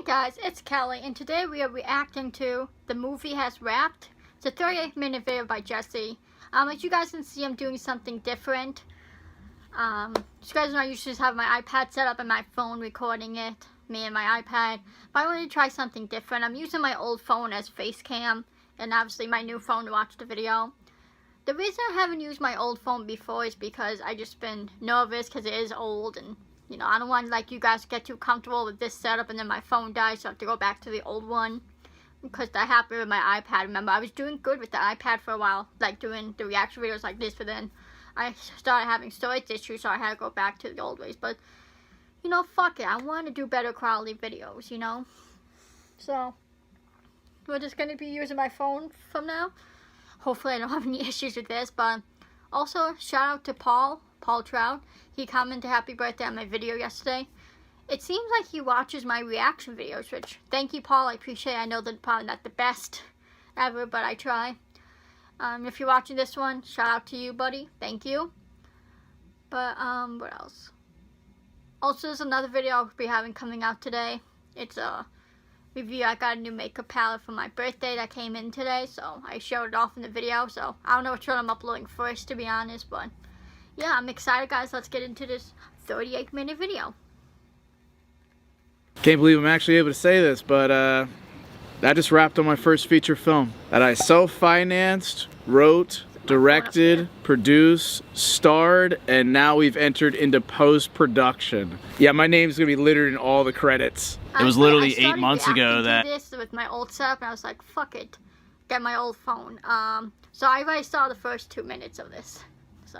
guys, it's Kelly, and today we are reacting to The Movie Has Wrapped. It's a 38-minute video by Jesse. As you guys can see, I'm doing something different. You guys know I usually just have my iPad set up and my phone recording it, me and my iPad. But I wanted to try something different. I'm using my old phone as face cam, and obviously my new phone to watch the video. The reason I haven't used my old phone before is because I just been nervous because it is old, and you know, I don't want like you guys to get too comfortable with this setup and then my phone dies, so I have to go back to the old one. Because that happened with my iPad. Remember, I was doing good with the iPad for a while, like doing the reaction videos like this, but then I started having storage issues, so I had to go back to the old ways. But, you know, fuck it. I want to do better quality videos, you know? So, we're just going to be using my phone from now. Hopefully I don't have any issues with this, but also, shout out to Paul Trout. He commented happy birthday on my video yesterday. It seems like he watches my reaction videos, which, thank you, Paul. I appreciate it. I know they're probably not the best ever, but I try. If you're watching this one, shout out to you, buddy. Thank you. But, what else? Also, there's another video I'll be having coming out today. It's a review. I got a new makeup palette for my birthday that came in today, so I showed it off in the video. So, I don't know which one I'm uploading first, to be honest, but yeah, I'm excited, guys. Let's get into this 38-minute video. Can't believe I'm actually able to say this, but I just wrapped on my first feature film that I self-financed, wrote, directed, produced, starred, and now we've entered into post-production. Yeah, my name's gonna be littered in all the credits. It was literally 8 months ago that I this with my old setup, and I was like, fuck it, get my old phone. So I already saw the first 2 minutes of this. So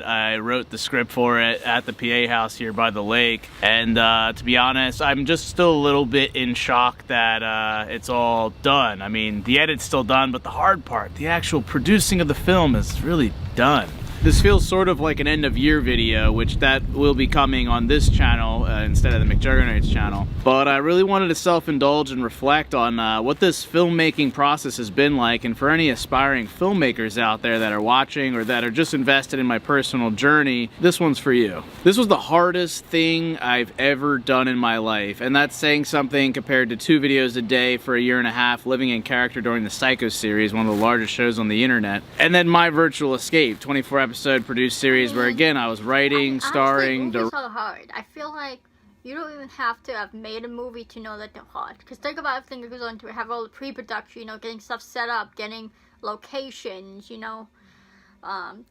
I wrote the script for it at the PA house here by the lake, and to be honest, I'm just still a little bit in shock that it's all done. I mean, the edit's still done, but the hard part, the actual producing of the film, is really done. This feels sort of like an end-of-year video, which that will be coming on this channel instead of the McJuggernauts channel. But I really wanted to self-indulge and reflect on what this filmmaking process has been like, and for any aspiring filmmakers out there that are watching or that are just invested in my personal journey, this one's for you. This was the hardest thing I've ever done in my life, and that's saying something compared to 2 videos a day for a year and a half, living in character during the Psycho series, one of the largest shows on the internet, and then My Virtual Escape, 24 episode produced series where again I was writing, starring, movies are hard. I feel like you don't even have to have made a movie to know that they're hard. Because think about everything that goes on to it. Have all the pre-production, you know, getting stuff set up, getting locations, you know,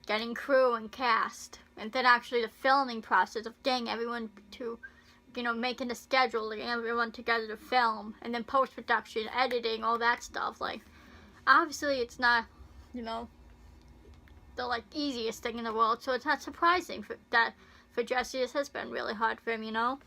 getting crew and cast, and then actually the filming process of getting everyone to, you know, making the schedule, getting everyone together to film, and then post-production, editing, all that stuff. Like, obviously it's not, you know, the like easiest thing in the world, so it's not surprising that for Jesse this has been really hard for him, you know.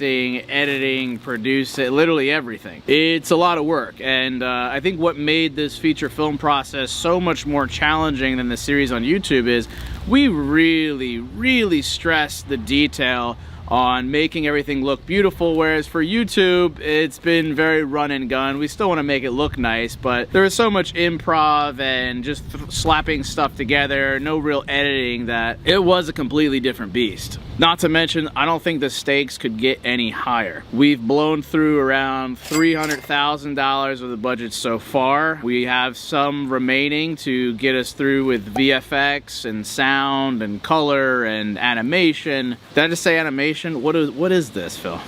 Editing, producing, literally everything. It's a lot of work, and I think what made this feature film process so much more challenging than the series on YouTube is we really stress the detail on making everything look beautiful, whereas for YouTube it's been very run and gun. We still want to make it look nice, but there is so much improv and just slapping stuff together, no real editing, that it was a completely different beast. Not to mention, I don't think the stakes could get any higher. We've blown through around $300,000 of the budget so far. We have some remaining to get us through with VFX and sound and color and animation. Did I just say animation? What is this, Phil?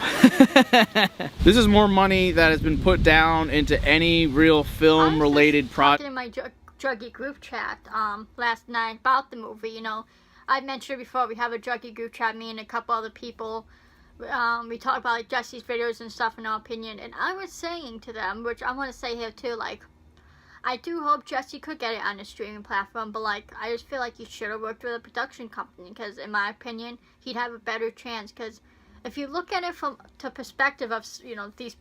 This is more money that has been put down into any real film related project. In my Juggy group chat last night about the movie, you know, I mentioned before, we have a Juggy group chat, me and a couple other people. We talk about like Jesse's videos and stuff in our opinion, and I was saying to them, which I want to say here too, like, I do hope Jesse could get it on a streaming platform, but like, I just feel like he should have worked with a production company, because in my opinion, he'd have a better chance. Because if you look at it from the perspective of, you know, these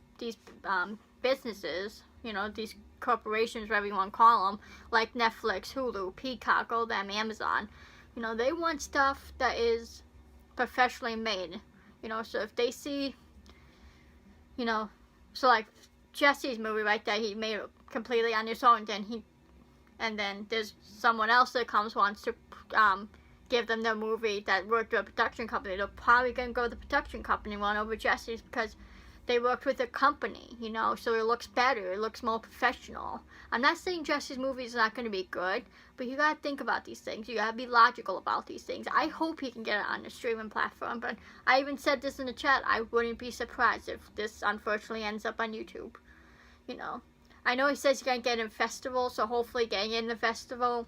businesses, you know, these corporations, whatever you want to call them, like Netflix, Hulu, Peacock, all them, Amazon, you know, they want stuff that is professionally made, you know. So if they see, you know, so like Jesse's movie right there, he made it completely on his own, and then there's someone else that comes, wants to give them their movie that worked with a production company, they're probably going to go with the production company one over Jesse's because they worked with a company, you know, so it looks better, it looks more professional. I'm not saying Jesse's movie is not going to be good, but you got to think about these things. You got to be logical about these things. I hope he can get it on the streaming platform, but I even said this in the chat, I wouldn't be surprised if this unfortunately ends up on YouTube, you know. I know he says he's going to get in festivals, so hopefully getting in the festival,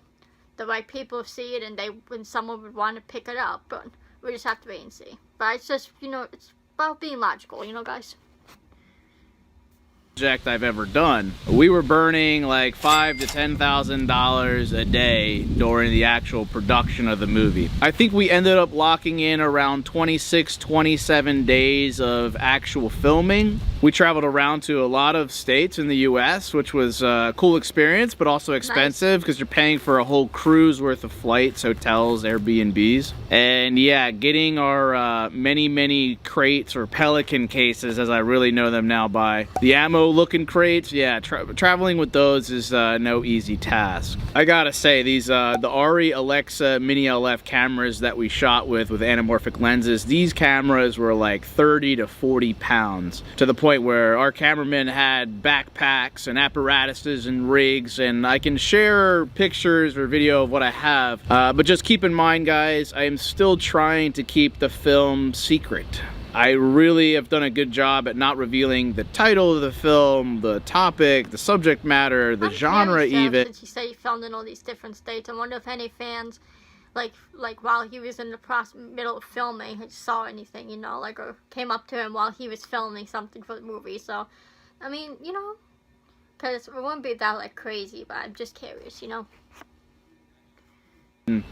the right people see it and someone would want to pick it up, but we just have to wait and see. But it's just, you know, it's about being logical, you know, guys. Project I've ever done. We were burning like $5,000 to $10,000 a day during the actual production of the movie. I think we ended up locking in around 26, 27 days of actual filming. We traveled around to a lot of states in the US, which was a cool experience, but also expensive because you're paying for a whole cruise worth of flights, hotels, Airbnbs. And yeah, getting our many crates or Pelican cases, as I really know them now by the ammo looking crates, yeah, traveling with those is no easy task. I gotta say, these the ARRI Alexa Mini LF cameras that we shot with anamorphic lenses, these cameras were like 30 to 40 pounds, to the point where our cameramen had backpacks and apparatuses and rigs, and I can share pictures or video of what I have, but just keep in mind, guys, I am still trying to keep the film secret. I really have done a good job at not revealing the title of the film, the topic, the subject matter, the genre even. Since you say you filmed in all these different states, I wonder if any fans, like while he was in the middle of filming, saw anything, you know, like, or came up to him while he was filming something for the movie. So, I mean, you know, because it wouldn't be that, like, crazy, but I'm just curious, you know.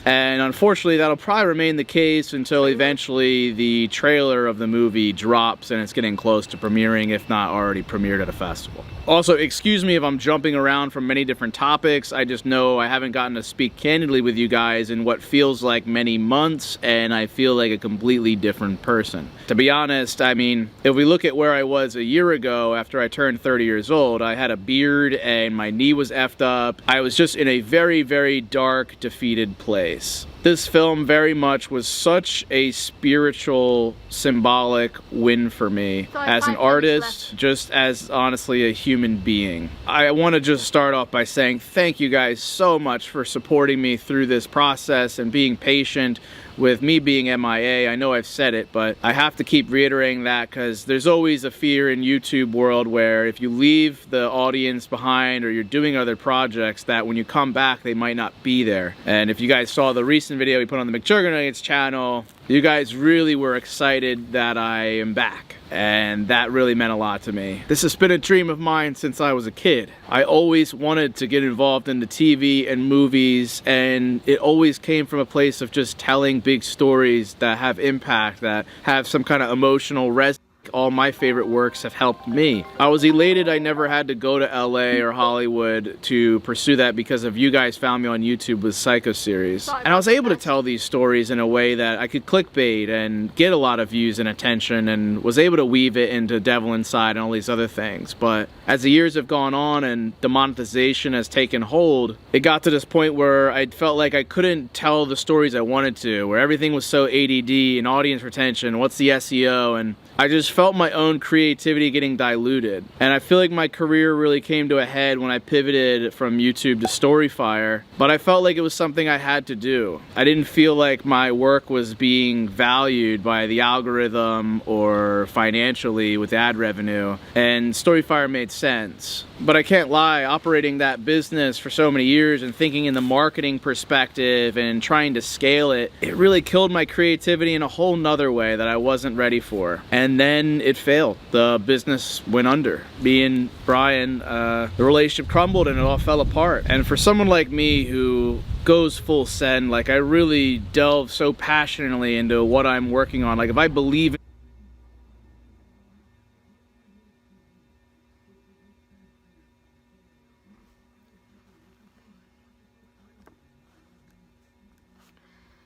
And unfortunately, that'll probably remain the case until eventually the trailer of the movie drops and it's getting close to premiering, if not already premiered at a festival. Also, excuse me if I'm jumping around from many different topics. I just know I haven't gotten to speak candidly with you guys in what feels like many months, and I feel like a completely different person. To be honest, I mean, if we look at where I was a year ago after I turned 30 years old, I had a beard and my knee was effed up. I was just in a very dark, defeated place. This film very much was such a spiritual, symbolic win for me as an artist, just as honestly a human being. I want to just start off by saying thank you guys so much for supporting me through this process and being patient with me being MIA. I know I've said it, but I have to keep reiterating that because there's always a fear in YouTube world where if you leave the audience behind or you're doing other projects, that when you come back they might not be there. And if you guys saw the recent video we put on the McJuggernuggets channel, you guys really were excited that I am back. And that really meant a lot to me. This has been a dream of mine since I was a kid. I always wanted to get involved in the TV and movies, and it always came from a place of just telling big stories that have impact, that have some kind of emotional resonance. All my favorite works have helped me. I was elated I never had to go to LA or Hollywood to pursue that because of you guys found me on YouTube with KCoStreams. And I was able to tell these stories in a way that I could clickbait and get a lot of views and attention, and was able to weave it into Devil Inside and all these other things. But as the years have gone on and the monetization has taken hold, it got to this point where I felt like I couldn't tell the stories I wanted to, where everything was so ADD and audience retention, what's the SEO, and I just felt my own creativity getting diluted. And I feel like my career really came to a head when I pivoted from YouTube to Storyfire, but I felt like it was something I had to do. I didn't feel like my work was being valued by the algorithm or financially with ad revenue, and Storyfire made sense. But I can't lie, operating that business for so many years and thinking in the marketing perspective and trying to scale it, it really killed my creativity in a whole nother way that I wasn't ready for. And then it failed. The business went under. Me and Brian, the relationship crumbled and it all fell apart. And for someone like me who goes full send, like I really delve so passionately into what I'm working on, like if I believe in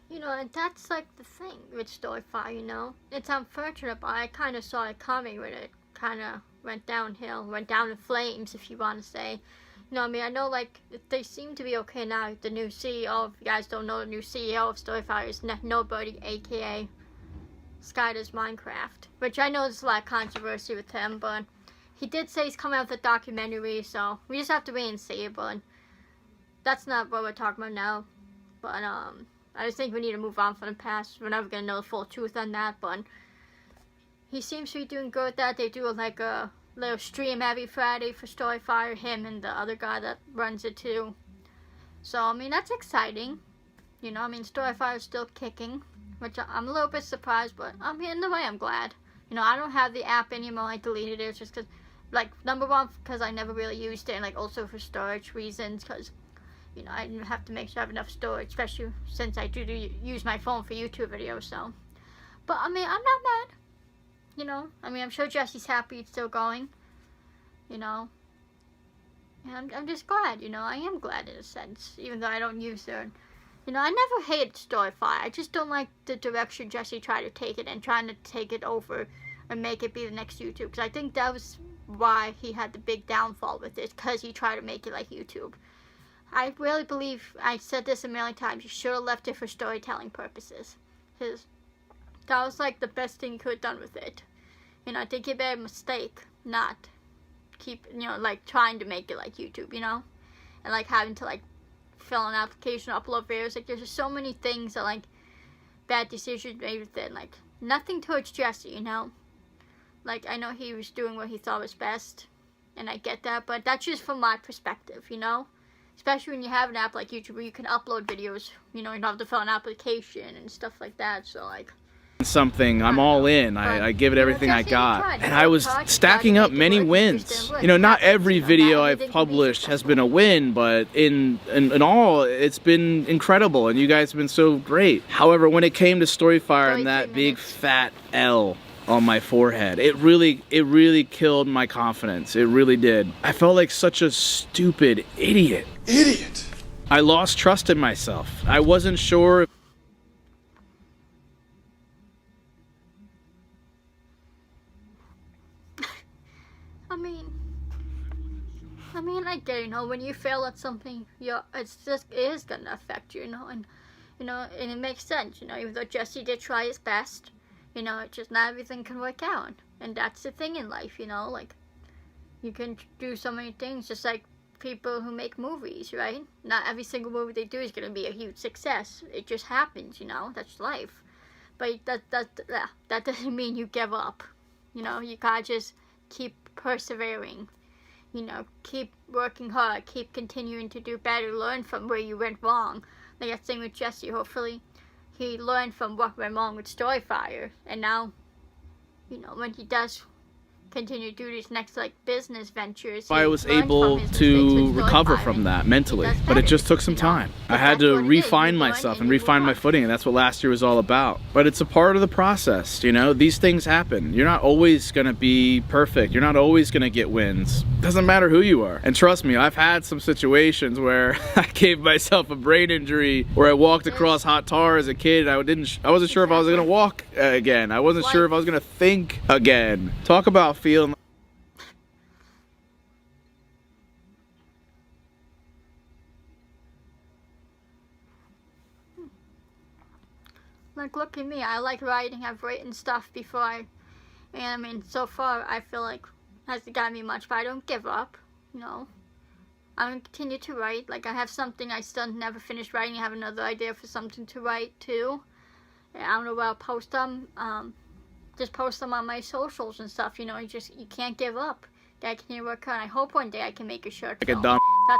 You know, and that's like the thing with Storyfire, you know. It's unfortunate, but I kind of saw it coming when it kind of went downhill, went down in flames, if you want to say. You know what I mean? I know, like, they seem to be okay now. The new CEO, if you guys don't know, the new CEO of Storyfire is Nobody, aka Sky Does Minecraft. Which I know there's a lot of controversy with him, but he did say he's coming out with a documentary, so we just have to wait and see. But that's not what we're talking about now. But I just think we need to move on from the past. We're never gonna know the full truth on that, but he seems to be doing good with that. They do like a little stream every Friday for Storyfire, him and the other guy that runs it too. So I mean, that's exciting. You know, I mean, Storyfire is still kicking, which I'm a little bit surprised, but I mean, in a way, I'm glad. You know, I don't have the app anymore. I deleted it just because, like, number one, because I never really used it, and like also for storage reasons, because you know, I have to make sure I have enough storage, especially since I do use my phone for YouTube videos. So, but I mean, I'm not mad. You know, I mean, I'm sure Jesse's happy it's still going. You know, and I'm just glad. You know, I am glad in a sense, even though I don't use it. You know, I never hated Storyfire. I just don't like the direction Jesse tried to take it and trying to take it over and make it be the next YouTube. Because I think that was why he had the big downfall with it, because he tried to make it like YouTube. I really believe, I said this a million times, you should have left it for storytelling purposes. Because that was like the best thing you could have done with it. You know, I think it'd be a mistake not keep, you know, like trying to make it like YouTube, you know? And like having to like fill an application, upload videos. Like there's just so many things that like bad decisions made with it. Like nothing towards Jesse, you know? Like I know he was doing what he thought was best. And I get that, but that's just from my perspective, you know? Especially when you have an app like YouTube where you can upload videos, you know, you don't have to fill an application and stuff like that, so like... Something, I'm all in. I give it everything I got. And I was stacking up many wins. You know, not every video I've published has been a win, but in all, it's been incredible, and you guys have been so great. However, when it came to Storyfire and that big fat L on my forehead, it really killed my confidence. It really did. I felt like such a stupid idiot. I lost trust in myself. I wasn't sure. I mean, I get, you know, when you fail at something, it is gonna affect you, you know, and it makes sense, you know, even though Jesse did try his best, you know, it's just not everything can work out, and that's the thing in life, you know, like, you can do so many things, just like people who make movies, right? Not every single movie they do is gonna be a huge success. It just happens, you know, that's life. But that doesn't mean you give up, you know, you gotta just keep persevering. You know, keep working hard, keep continuing to do better, learn from where you went wrong. Like that thing with Jesse, hopefully he learned from what went wrong with Storyfire. And now, you know, when he does continue to do these next, like, business ventures, I was able to recover from that mentally, but it just took some time. I had to refine myself and refine my footing, and that's what last year was all about. But it's a part of the process, you know? These things happen. You're not always gonna be perfect. You're not always gonna get wins. Doesn't matter who you are. And trust me, I've had some situations where I gave myself a brain injury, where I walked across hot tar as a kid. I wasn't sure if I was gonna walk again. I wasn't sure if I was gonna think again. Talk about feeling like, look at me, I like writing. I've written stuff before and I mean, so far I feel like hasn't gotten me much, but I don't give up, you know. I'm gonna continue to write. Like, I have something I still never finished writing. I have another idea for something to write too. And I don't know where I'll post them. Just post them on my socials and stuff, you know. You can't give up. I continue to work hard. I hope one day I can make a short film. Like a dumb.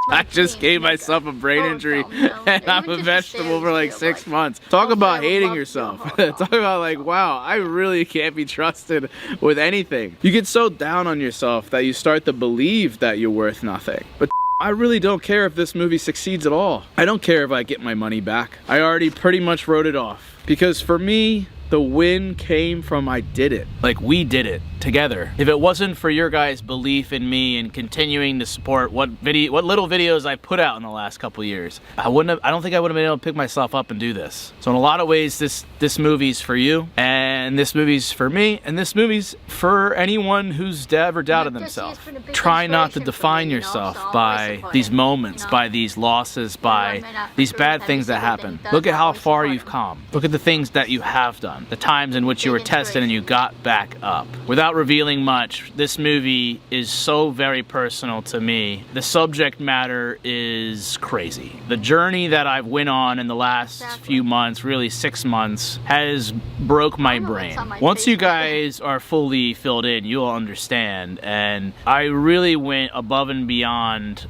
I just gave myself a brain injury, and I'm a vegetable for like 6 months. Talk about hating yourself. Talk about like, wow, I really can't be trusted with anything. You get so down on yourself that you start to believe that you're worth nothing. But I really don't care if this movie succeeds at all. I don't care if I get my money back. I already pretty much wrote it off. Because for me, The win came from I did it. Like, we did it together. If it wasn't for your guys' belief in me and continuing to support what little videos I put out in the last couple years, I don't think I would have been able to pick myself up and do this. So in a lot of ways, this movie's for you, and this movie's for me, and this movie's for anyone who's ever doubted themselves. Try not to define yourself by these moments, by these losses, by these bad things that happen. Look at how far you've come. Look at the things that you have done, the times in which you were tested and you got back up. Without revealing much, this movie is so very personal to me. The subject matter is crazy. The journey that I've went on in the last few months, really 6 months, has broke my brain. Once you guys are fully filled in, you'll understand. And I really went above and beyond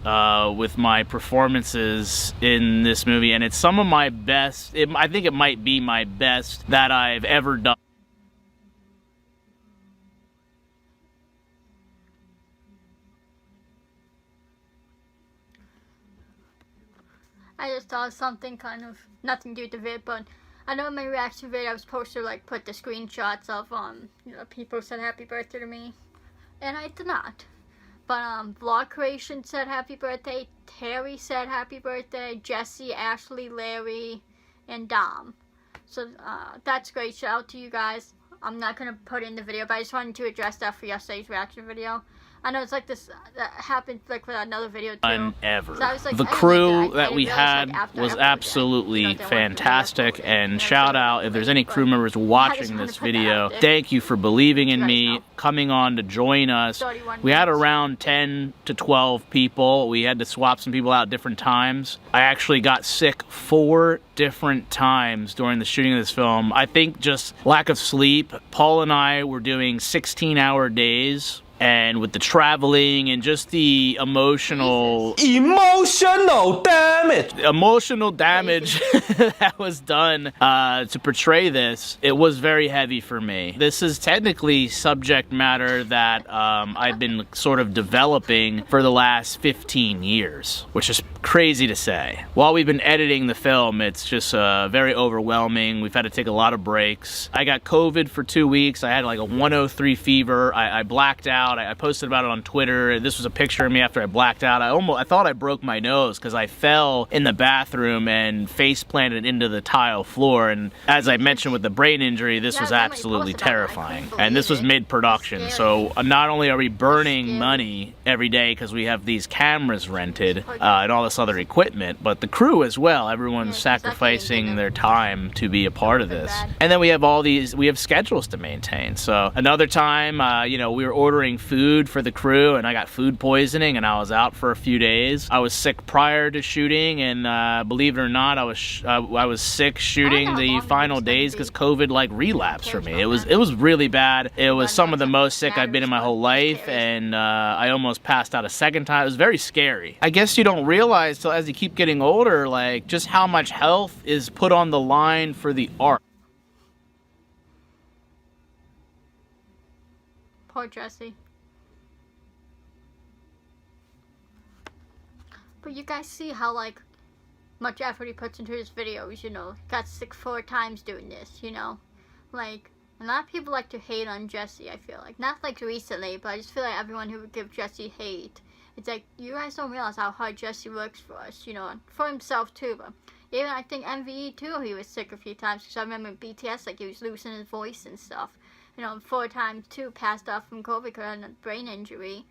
with my performances in this movie, and it's some of my best. I think it might be my best that I've ever done. I just thought of something kind of nothing to do with the video, but I know in my reaction video I was supposed to like put the screenshots of people said happy birthday to me, and I did not. But Vlog Creation said happy birthday, Terry said happy birthday, Jesse, Ashley, Larry, and Dom. So that's great. Shout out to you guys. I'm not gonna put in the video, but I just wanted to address that for yesterday's reaction video. I know it's like this that happened like with another video too. Ever. So like, the crew that we had was absolutely fantastic, and shout out if there's any crew members watching this video. Thank you for believing in me, coming on to join us. We had around 10 to 12 people. We had to swap some people out at different times. I actually got sick 4 different times during the shooting of this film. I think just lack of sleep. Paul and I were doing 16-hour days. And with the traveling and just the emotional damage that was done to portray this, it was very heavy for me. This is technically subject matter that I've been sort of developing for the last 15 years, which is crazy to say. While we've been editing the film, it's just very overwhelming. We've had to take a lot of breaks. I got COVID for 2 weeks. I had like a 103 fever. I blacked out. I posted about it on Twitter. This was a picture of me after I blacked out. I thought I broke my nose because I fell in the bathroom and face planted into the tile floor. And as I mentioned with the brain injury, this was absolutely terrifying. And this was mid-production. So not only are we burning money every day because we have these cameras rented and all this other equipment, but the crew as well. Everyone's sacrificing their time to be a part of this. And then we have schedules to maintain. So another time, we were ordering food for the crew, and I got food poisoning, and I was out for a few days. I was sick prior to shooting, and believe it or not, I was sick shooting the final days because COVID like relapsed for me. It was really bad. It was some of the most sick I've been in my whole life, and I almost passed out a second time. It was very scary. I guess you don't realize till as you keep getting older, like just how much health is put on the line for the art. Poor Jesse. But you guys see how like much effort he puts into his videos, got sick 4 times doing this, like a lot of people like to hate on Jesse. I feel like not like recently, but I just feel like everyone who would give Jesse hate, it's like you guys don't realize how hard Jesse works for us, for himself too. But even I think MVE too, he was sick a few times because I remember BTS like he was losing his voice and stuff. 4 times too passed off from COVID because of a brain injury.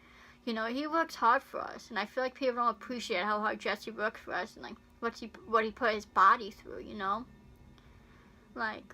He works hard for us, and I feel like people don't appreciate how hard Jesse works for us and like what he put his body through. Like,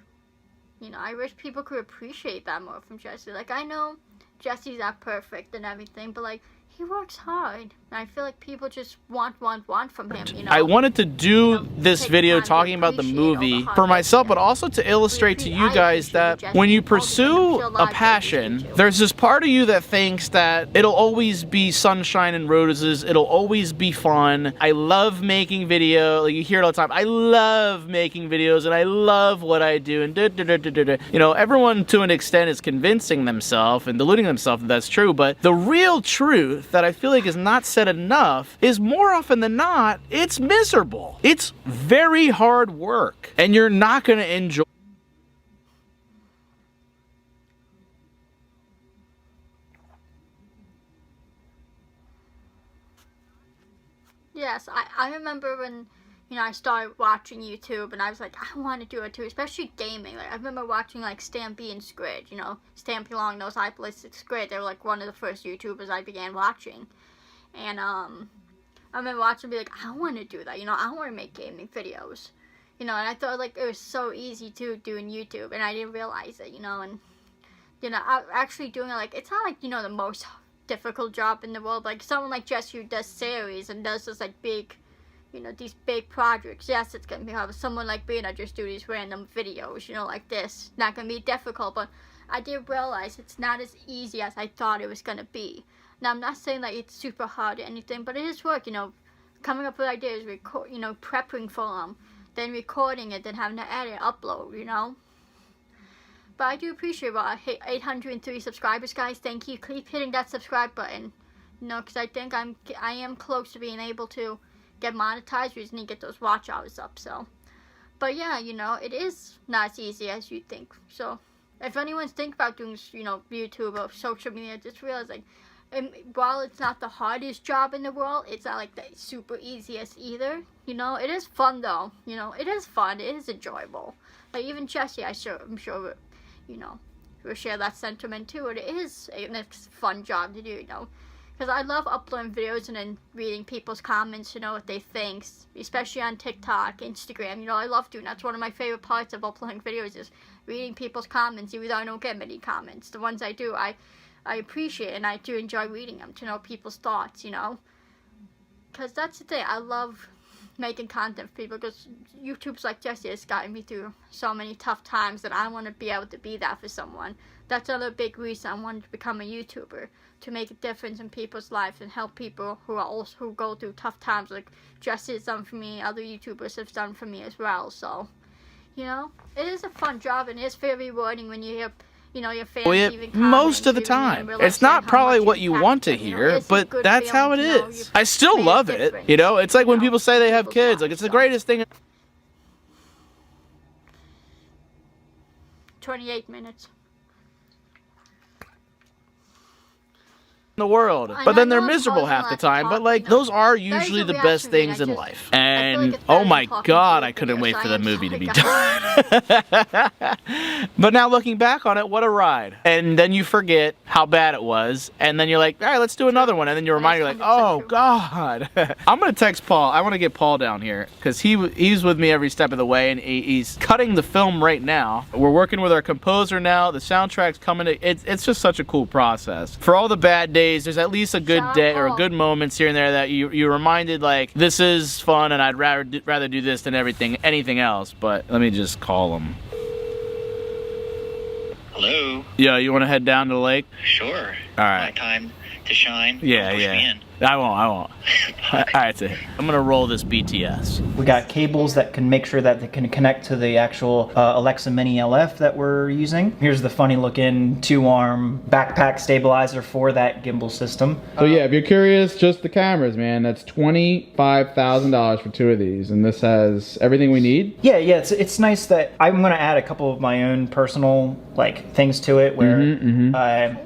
I wish people could appreciate that more from Jesse. Like, I know Jesse's not perfect and everything, but like he works hard. And I feel like people just want from him, I wanted to do this video talking about the movie for myself, but also to illustrate to you guys that when you pursue a passion, there's this part of you that thinks that it'll always be sunshine and roses, it'll always be fun. I love making video, like you hear it all the time, I love making videos and I love what I do, and everyone to an extent is convincing themselves and deluding themselves that that's true, but the real truth that I feel like is not said enough is more often than not, it's miserable. It's very hard work, and you're not going to enjoy. Yes, I remember when, you know, I started watching YouTube and I was like, I want to do it too, especially gaming. Like, I remember watching like Stampy and Squid, you know, Stampy Long Nose Hyperlistic Squid. They were like one of the first YouTubers I began watching. And I remember watching and be like, I want to do that, you know, I want to make gaming videos. You know, and I thought like it was so easy to do in YouTube, and I didn't realize it, you know, and, you know, actually doing it, like, it's not like, you know, the most difficult job in the world. Like, someone like Jesse who does series and does this, like, big, you know, these big projects, yes, it's gonna be hard. But someone like me, I just do these random videos, you know, like this, not gonna be difficult, but I did realize it's not as easy as I thought it was gonna be. Now, I'm not saying that it's super hard or anything, but it is work, you know, coming up with ideas, you know, prepping for them, then recording it, then having to edit, upload, you know. But I do appreciate about 803 subscribers, guys. Thank you. Keep hitting that subscribe button, you know, because I think I am close to being able to get monetized. We just need to get those watch hours up. So, but yeah, you know, it is not as easy as you think. So, if anyone's thinking about doing, you know, YouTube or social media, just realize, like, while it's not the hardest job in the world, it's not like the super easiest either. You know, it is fun though. You know, it is fun. It is enjoyable. Like, even Jesse, I'm sure, you know, we'll share that sentiment too. It is a fun job to do, you know. Because I love uploading videos and then reading people's comments, you know, what they think, especially on TikTok, Instagram. You know, I love doing that. That's one of my favorite parts of uploading videos is reading people's comments, even though I don't get many comments. The ones I do, I appreciate, and I do enjoy reading them to know people's thoughts, you know. Because that's the thing. I love making content for people because YouTube's like Jesse has gotten me through so many tough times that I want to be able to be that for someone. That's another big reason I wanted to become a YouTuber, to make a difference in people's lives and help people who go through tough times, like Jesse has done for me, other YouTubers have done for me as well. So, you know, it is a fun job and it's very rewarding when you hear, you know, your fans even most of the time. It's not probably what you want to hear, but that's how it is. I still love it. You know, it's like when people say they have kids, like it's the greatest thing. 28 minutes. The world, but then they're miserable half the time. But like, those are usually the best things in life. And oh my god, I couldn't wait for the movie to be done. But now looking back on it, what a ride. And then you forget how bad it was, and then you're like, all right, let's do another one. And then you remind, you're like, oh god. I'm gonna text Paul. I want to get Paul down here because he's with me every step of the way, and he's cutting the film right now. We're working with our composer now. The soundtrack's coming. It's just such a cool process. For all the bad days, there's at least a good day or good moments here and there that you're reminded, like, this is fun and I'd rather do this than anything else. But let me just call him. Hello. Yeah, you want to head down to the lake? Sure. All right. My time to shine. Yeah, Push yeah. me in. I won't. Alright, so I'm gonna roll this BTS. We got cables that can make sure that they can connect to the actual Alexa Mini LF that we're using. Here's the funny looking 2-arm backpack stabilizer for that gimbal system. So yeah, if you're curious, just the cameras, man. That's $25,000 for 2 of these, and this has everything we need. Yeah, it's nice that I'm gonna add a couple of my own personal like things to it where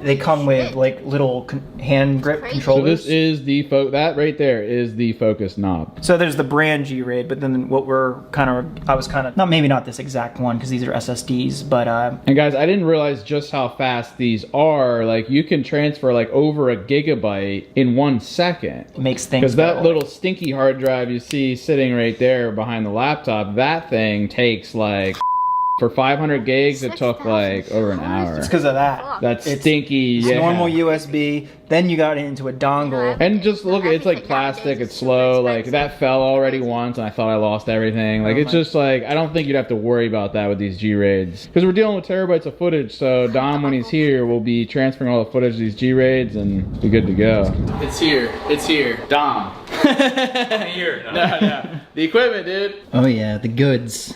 they come with like little hand grip So controllers. this is that right there is the focus knob. So there's the brand G-Raid, but then what I was kind of, maybe not this exact one because these are SSDs, but and guys, I didn't realize just how fast these are. Like, you can transfer like over a gigabyte in 1 second. it makes things Because that go. little stinky hard drive you see sitting right there behind the laptop, that thing takes like, for 500 gigs, it took like over an hour. It's because of that. That's It's stinky, yeah. normal USB, then you got it into a dongle. And just look, it's like plastic, it's slow, like that fell already once and I thought I lost everything. Like, it's just like, I don't think you'd have to worry about that with these G-Raids. Because we're dealing with terabytes of footage, so Dom, when he's here, will be transferring all the footage of these G-Raids and be good to go. It's here. Dom. Here. No. The equipment, dude. Oh yeah, the goods.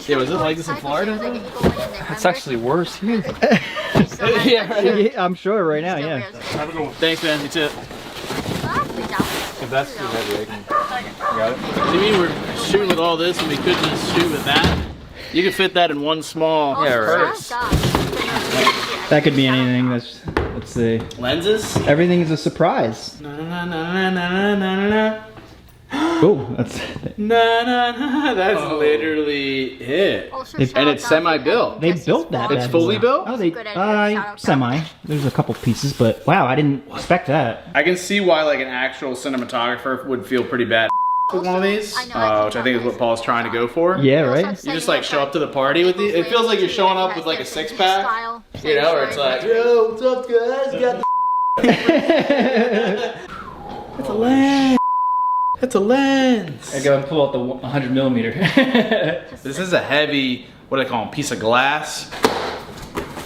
Yeah, was it like this in Florida? It's actually worse here. Yeah, right. I'm sure right now, yeah. Thanks, man. You too. If that's too heavy, I can. Got it? You mean we're shooting with all this and we could just shoot with that? You could fit that in one small Yeah, right. purse. That could be anything. Let's see. Lenses? Everything is a surprise. Na na na na na na na. Oh, that's. Na na na. That's literally it. Also, They- shout And out it's to semi-built. They Jesse's built that. vlog. It's fully built? Oh, they Good idea. Shout out to semi. There's a couple pieces, but wow, I didn't expect that. I can see why like an actual cinematographer would feel pretty bad with one of these, I know, I which I think is what Paul's trying to go for. Yeah, Also right. You just like show up to the party with these. It feels like you're showing up with like a six pack. Style, You know, where it's like, yo, what's up, guys? Got the. That's a lens. That's a lens. I go and pull out the 100 millimeter. This is a heavy, what do they call them, piece of glass.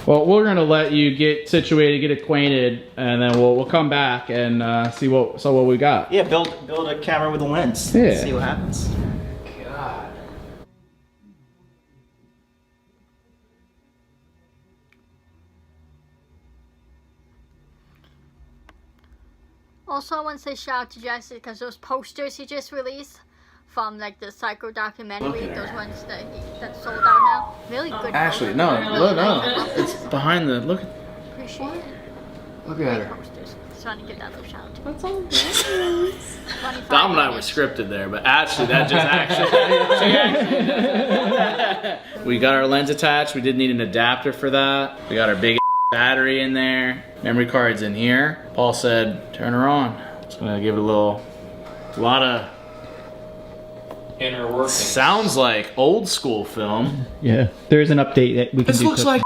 Well, we're gonna let you get situated, get acquainted, and then we'll come back and see what we got. Yeah, build a camera with a lens. Yeah. See what happens. Also, I want to say shout out to Jesse because those posters he just released from like the psycho documentary, those ones that sold out now. Really good. Actually, posters. no, Really look, nice. no. It's behind the, look. Appreciate it. Look at Great her. posters. Just want to give that little shout out. That's all good. 25 Dom and I were minutes. scripted there, but actually that just actually. We got our lens attached. We did need an adapter for that. We got our big battery in there. Memory card's in here. Paul said, turn her on. Just gonna give it a lot of, Inner working. sounds like old school film. Yeah, there is an update that we can This do. looks like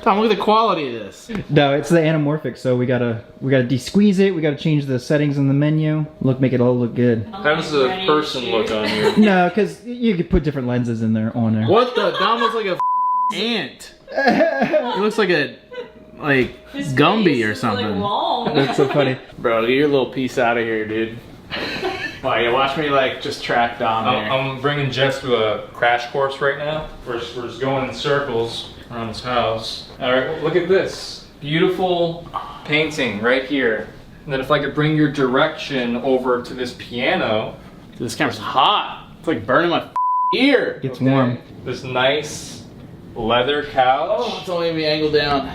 Tom, look at the quality of this. No, it's the anamorphic, so we gotta de-squeeze it. We gotta change the settings in the menu. Make it all look good. How does the person look on you? No, because you could put different lenses in there on there. What the? Dom looks like a ant. It looks like a Gumby or something. That's so funny. Bro, get your little piece out of here, dude. Wow, yeah, watch me just track Dom here. I'm bringing Jess to a crash course right now. We're just going in circles around this house. All right, look at this. Beautiful painting right here. And then if I could bring your direction over to this piano. This camera's hot. It's like burning my ear. Gets warm. This nice leather couch. Oh, it's only me angled down.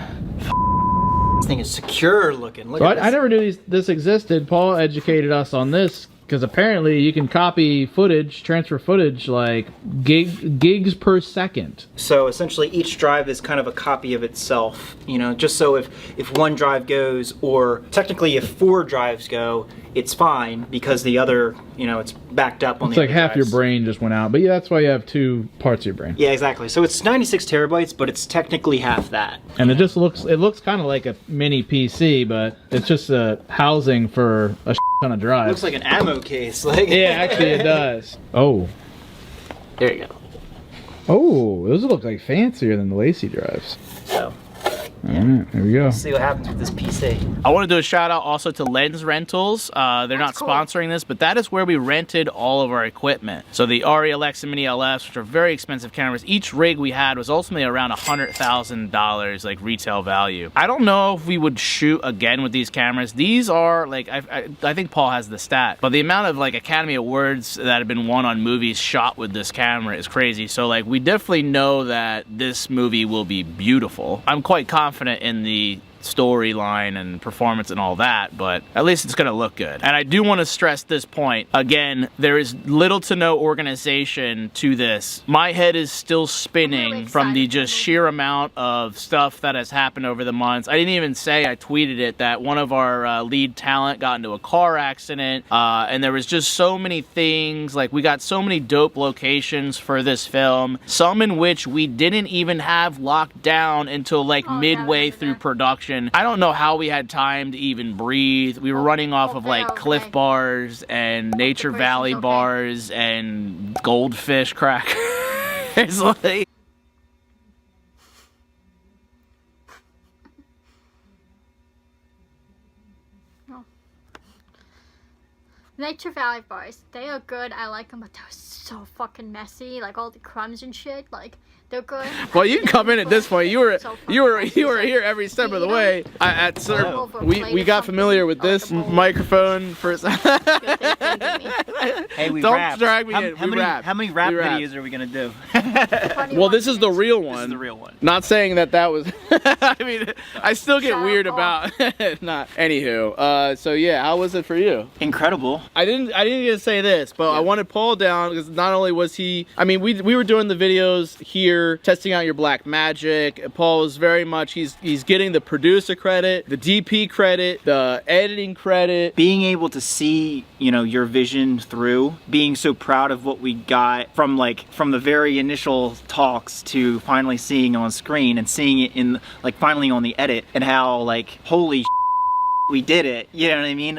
This thing is secure looking. Look So at this. I never knew this existed. Paul educated us on this because apparently you can copy footage, transfer footage like gigs per second. So essentially each drive is kind of a copy of itself, you know, just so if one drive goes, or technically if 4 drives go, it's fine because the other, you know, it's backed up on It's the like other half your drives. brain just went out. But yeah, that's why you have 2 parts of your brain. Yeah, exactly. So it's 96 terabytes, but it's technically half that. And it looks kind of like a mini PC, but it's just a housing for a ton of It drives. looks like an ammo case. Like Yeah, actually it does. Oh. There you go. Oh, those look like fancier than the Lacey drives. So All right, there we go. see what happens with this PC. I want to do a shout out also to Lens Rentals. They're not cool. sponsoring this, but that is where we rented all of our equipment. So the ARRI Alexa Mini LFs, which are very expensive cameras, each rig we had was ultimately around $100,000 like retail value. I don't know if we would shoot again with these cameras. These are like, I think Paul has the stat, but the amount of like Academy Awards that have been won on movies shot with this camera is crazy. So like we definitely know that this movie will be beautiful. I'm quite confident in the storyline and performance and all that, but at least it's gonna look good. And I do want to stress this point again, there is little to no organization to this. My head is still spinning really from the excited just for the sheer amount of stuff that has happened over the months. I didn't even say, I tweeted it, that one of our lead talent got into a car accident, and there was just so many things. Like we got so many dope locations for this film, some in which we didn't even have locked down until like Oh, yeah, midway remember through that. production. I don't know how we had time to even breathe. We were running off of like okay. Cliff Bars and Nature Operation's Valley okay. bars and Goldfish crackers. Like, Nature Valley bars, they are good. I like them, but they're so fucking messy. Like all the crumbs and shit. Like they're good. Well, you can come in at this point. You were here every step of the way. We got familiar with this microphone for. Hey, we Don't rapped. drag me in. How many rap videos are we going to do? Well, this is the real one. This is the real one. Not saying that was. I mean, I still get Shut weird up. about. Not. Anywho, so yeah, how was it for you? Incredible. I didn't get to say this, but I wanted Paul down because not only was he. I mean, we were doing the videos here, testing out your black magic. Paul was very much. He's getting the producer credit, the DP credit, the editing credit. Being able to see, you know, your vision through, being so proud of what we got from the very initial talks to finally seeing on screen and seeing it in finally on the edit, and how holy we did it, you know what I mean?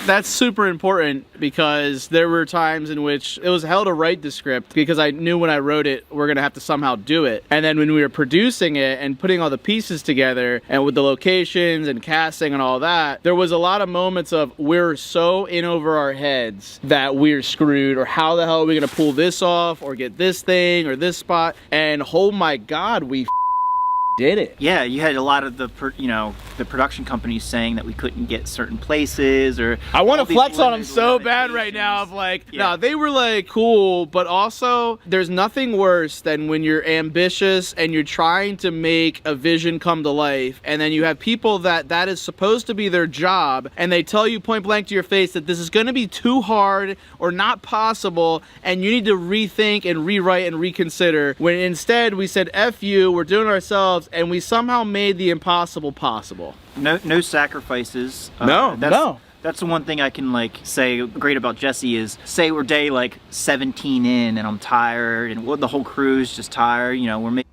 That's super important because there were times in which it was hell to write the script because I knew when I wrote it, we're gonna have to somehow do it. And then when we were producing it and putting all the pieces together and with the locations and casting and all that, there was a lot of moments of we're so in over our heads that we're screwed, or how the hell are we gonna pull this off or get this thing or this spot? And oh my God, we did it. Yeah, you had a lot of the production companies saying that we couldn't get certain places, or I want to all these flex on them limited so bad right now limitations. of no, they were cool, but also there's nothing worse than when you're ambitious and you're trying to make a vision come to life, and then you have people that is supposed to be their job, and they tell you point blank to your face that this is going to be too hard or not possible, and you need to rethink and rewrite and reconsider, when instead we said F you, we're doing it ourselves, and we somehow made the impossible possible. No sacrifices. No. That's the one thing I can say great about Jesse is, say we're day 17 in and I'm tired and the whole crew's just tired, you know, we're making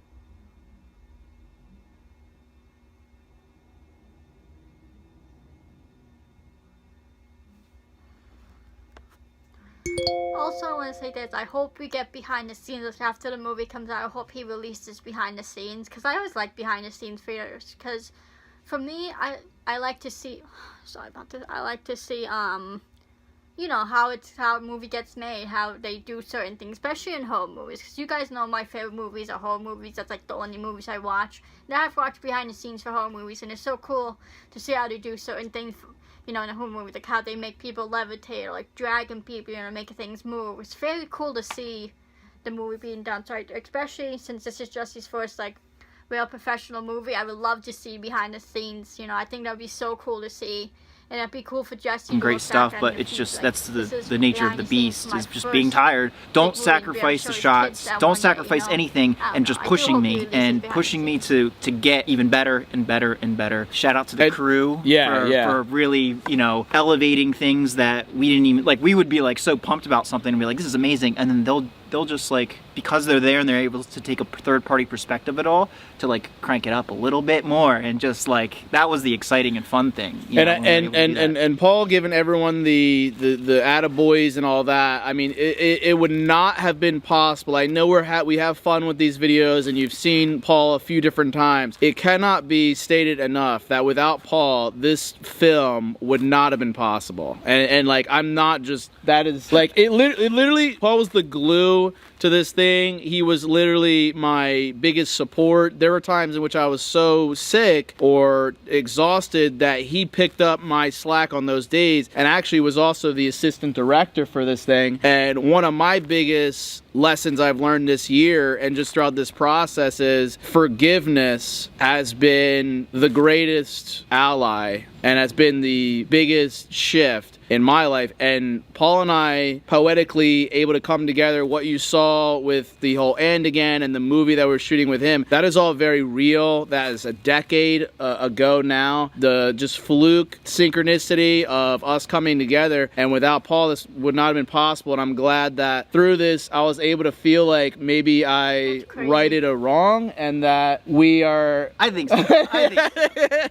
Also, I want to say this. I hope we get behind the scenes after the movie comes out. I hope he releases behind the scenes, because I always like behind the scenes videos. Because for me, I like to see. Sorry about this. I like to see you know, how a movie gets made, how they do certain things, especially in horror movies. Because you guys know my favorite movies are horror movies. That's the only movies I watch. Now I've watched behind the scenes for horror movies, and it's so cool to see how they do certain things. You know, in a horror movie, how they make people levitate, or dragging people, you know, making things move. It's very cool to see the movie being done. So especially since this is Jesse's first real professional movie, I would love to see behind the scenes. You know, I think that would be so cool to see. And it'd be cool for Jesse. great stuff, but it's just that's the nature of the beast, is just being tired. Don't sacrifice the shots. Don't sacrifice anything, and just pushing me to get even better and better and better. Shout out to the crew for really, you know, elevating things that we didn't even we would be so pumped about something and be like, this is amazing, and then they'll just because they're there and they're able to take a third-party perspective at all to crank it up a little bit more, and just that was the exciting and fun thing. And Paul giving everyone the attaboys and all that. I mean, it would not have been possible. I know we have fun with these videos, and you've seen Paul a few different times. It cannot be stated enough that without Paul, this film would not have been possible. And I'm not just, that is it literally, Paul was the glue to this thing. He was literally my biggest support. There were times in which I was so sick or exhausted that he picked up my slack on those days, and actually was also the assistant director for this thing. And one of my biggest lessons I've learned this year and just throughout this process is forgiveness has been the greatest ally and has been the biggest shift in my life. And Paul and I poetically able to come together, what you saw with the whole And Again and the movie that we're shooting with him, that is all very real. That is a decade ago now. The just fluke synchronicity of us coming together, and without Paul this would not have been possible. And I'm glad that through this I was able to feel like maybe I righted a wrong, and that we are... I think so. I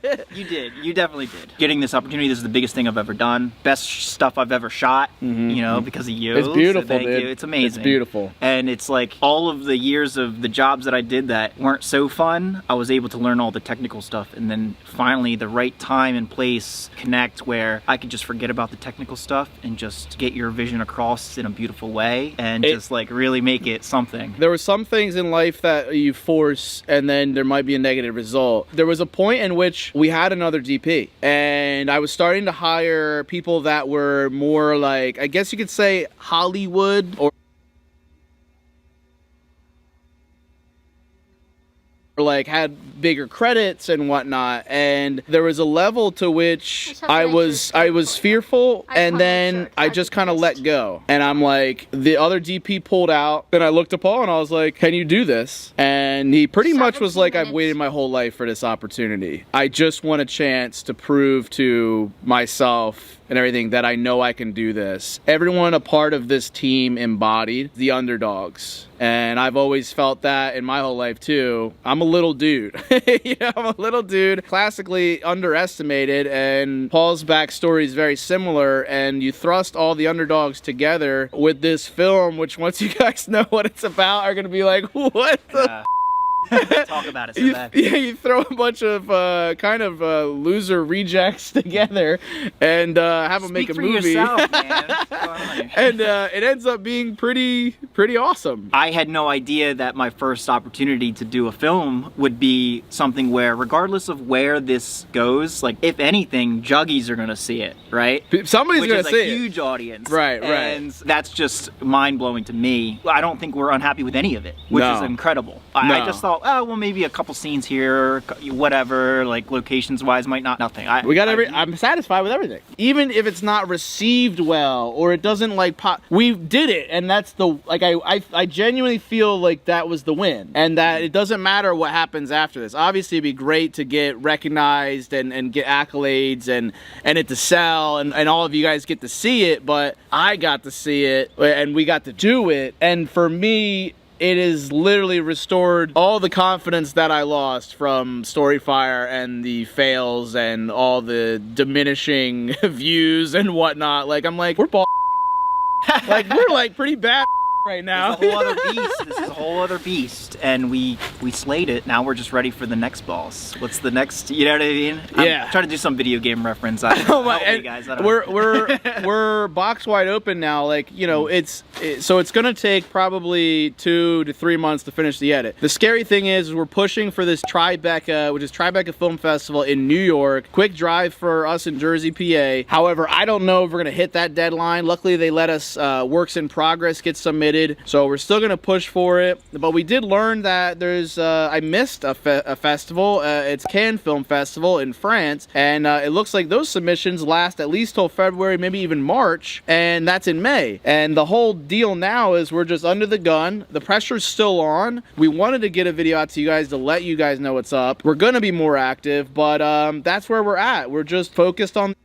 think you did. You definitely did. did. Getting this opportunity, this is the biggest thing I've ever done. Best stuff I've ever shot, you know, because of you. It's beautiful, so thank dude. you. It's amazing. It's beautiful. And it's like all of the years of the jobs that I did that weren't so fun, I was able to learn all the technical stuff, and then finally the right time and place connect where I could just forget about the technical stuff and just get your vision across in a beautiful way and just like really make it something. There were some things in life that you force and then there might be a negative result. There was a point in which we had another DP and I was starting to hire people that were more like, I guess you could say Hollywood or like had bigger credits and whatnot, and there was a level to which I was fearful, and then I just kind of let go, and I'm like, the other DP pulled out, and I looked at Paul and I was like, can you do this? And he pretty much was like, I've waited my whole life for this opportunity. I just want a chance to prove to myself and everything that I know I can do this. Everyone a part of this team embodied the underdogs. And I've always felt that in my whole life too. I'm a little dude. You know, I'm a little dude, classically underestimated, and Paul's backstory is very similar, and you thrust all the underdogs together with this film, which once you guys know what it's about, are gonna be like, what the Talk about it so bad. Yeah, you throw a bunch of loser rejects together and have them make a movie. Yourself, man. And it ends up being pretty awesome. I had no idea that my first opportunity to do a film would be something where, regardless of where this goes, like if anything, juggies are gonna see it, right? Somebody's Which gonna is see a it. huge audience, Right. And that's just mind blowing to me. I don't think we're unhappy with any of it, which is incredible. I just thought, oh well, maybe a couple scenes here, whatever, like locations wise, might not nothing. I'm satisfied with everything, even if it's not received well or it doesn't like pop. We did it, and that's the like. I genuinely feel like that was the win, and that it doesn't matter what happens after this. Obviously, it'd be great to get recognized and get accolades and it to sell and all of you guys get to see it, but I got to see it and we got to do it, and for me, it has literally restored all the confidence that I lost from Storyfire and the fails and all the diminishing views and whatnot. Like, I'm like, we're we're like pretty bad right now. It's a whole other beast. This is a whole other beast, and we slayed it. Now we're just ready for the next boss. What's the next? You know what I mean? Yeah. I'm trying to do some video game reference. Help me, guys. I don't know. We're box wide open now. Like, you know, so it's gonna take probably 2 to 3 months to finish the edit. The scary thing is we're pushing for this Tribeca, which is Tribeca Film Festival in New York. Quick drive for us in Jersey, PA. However, I don't know if we're gonna hit that deadline. Luckily, they let us works in progress get submitted. So we're still gonna push for it, but we did learn that there's I missed a festival. It's Cannes Film Festival in France, and it looks like those submissions last at least till February, maybe even March, and that's in May. And the whole deal now is we're just under the gun. The pressure's still on. We wanted to get a video out to you guys to let you guys know what's up. We're gonna be more active, but that's where we're at. We're just focused on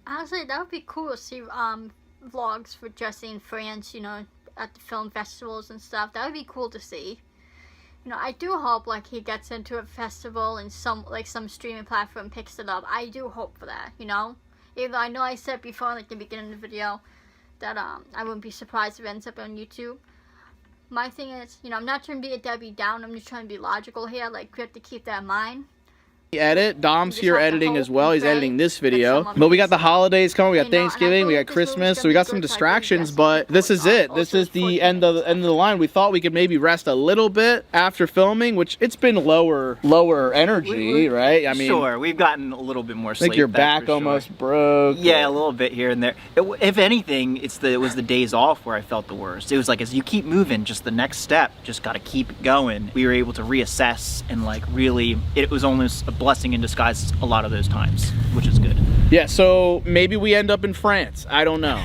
Honestly, that would be cool to see vlogs for Jesse in France, you know, at the film festivals and stuff. That would be cool to see. You know, I do hope like he gets into a festival and some streaming platform picks it up. I do hope for that, you know. Even though I know I said before, like the beginning of the video, that I wouldn't be surprised if it ends up on YouTube. My thing is, you know, I'm not trying to be a Debbie Down. I'm just trying to be logical here. Like, we have to keep that in mind. Edit. Dom's here editing as well. He's editing this video. But we got the holidays coming. We got Thanksgiving. We got Christmas. So we got some distractions. But this is it. This is the end of the line. We thought we could maybe rest a little bit after filming, which it's been lower energy, right? I mean, sure, we've gotten a little bit more sleep. Like your back almost broke. Yeah, a little bit here and there. If anything, it was the days off where I felt the worst. It was like, as you keep moving, just the next step, just got to keep going. We were able to reassess and like really, it was almost a blessing in disguise a lot of those times, which is good. Yeah, so maybe we end up in France. I don't know.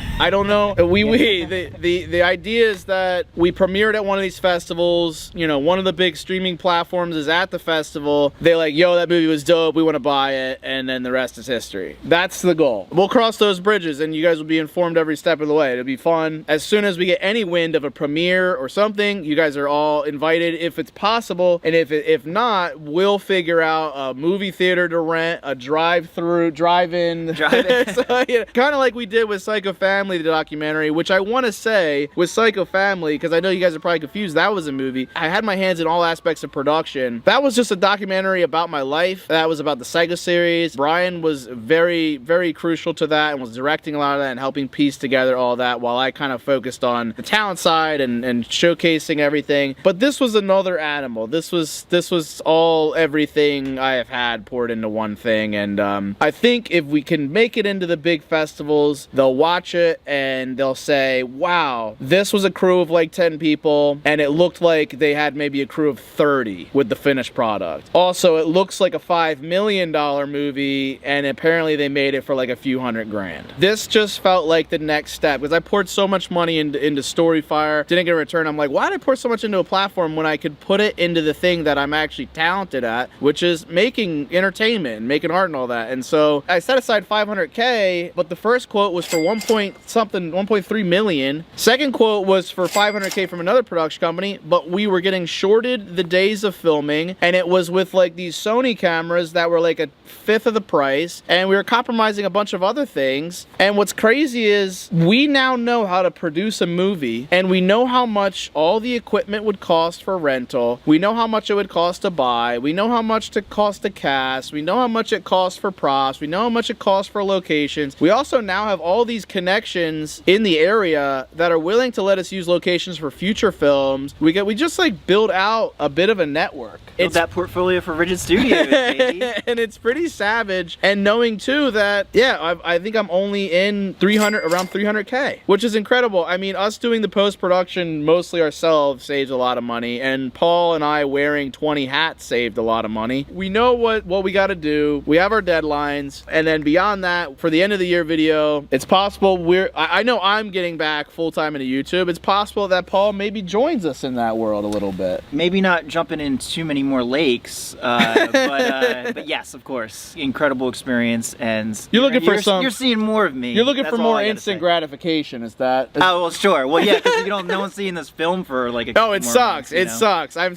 The idea is that we premiered at one of these festivals. You know, one of the big streaming platforms is at the festival. They like, yo, that movie was dope. We want to buy it, and then the rest is history. That's the goal. We'll cross those bridges, and you guys will be informed every step of the way. It'll be fun. As soon as we get any wind of a premiere or something, you guys are all invited if it's possible, and if not, we'll figure out a movie theater to rent, a drive-in. So, yeah, kind of like we did with Psycho Family, the documentary, which I want to say with Psycho Family, because I know you guys are probably confused, that was a movie. I had my hands in all aspects of production. That was just a documentary about my life. That was about the Psycho series. Brian was very, very crucial to that and was directing a lot of that and helping piece together all that, while I kind of focused on the talent side and showcasing everything. But this was another animal. This was all everything I have had poured into one thing, and I think if we can make it into the big festivals, they'll watch it and they'll say, wow, this was a crew of like 10 people, and it looked like they had maybe a crew of 30 with the finished product. Also, it looks like a $5 million movie, and apparently they made it for like a few $100,000. This just felt like the next step, because I poured so much money into Storyfire, didn't get a return. I'm like, why did I pour so much into a platform when I could put it into the thing that I'm actually talented at, which is making entertainment and making art and all that. And so I set aside $500K, but the first quote was for 1.3 million. Second quote was for $500K from another production company, but we were getting shorted the days of filming, and it was with like these Sony cameras that were like a fifth of the price, and we were compromising a bunch of other things. And what's crazy is we now know how to produce a movie, and we know how much all the equipment would cost for rental. We know how much it would cost to buy. We know how much it costs to cast. We know how much it costs for props. We know how much it costs for locations. We also now have all these connections in the area that are willing to let us use locations for future films. We just like build out a bit of a network. Build that portfolio for Rigid Studios, baby. And it's pretty savage. And knowing too that, yeah, I think I'm only in around 300K, which is incredible. I mean, us doing the post-production mostly ourselves saves a lot of money, and Paul and I wearing 20 hats saved a lot of money. We know what we got to do. We have our deadlines, and then beyond that, for the end of the year video, it's possible I know I'm getting back full-time into YouTube. It's possible that Paul maybe joins us in that world a little bit. Maybe not jumping in too many more lakes, but yes, of course, incredible experience, and you're seeing more of me. You're looking for more instant gratification. Is that? Oh well, sure. Well, yeah, because no one's seeing this film for like a. No, it sucks. It sucks. I'm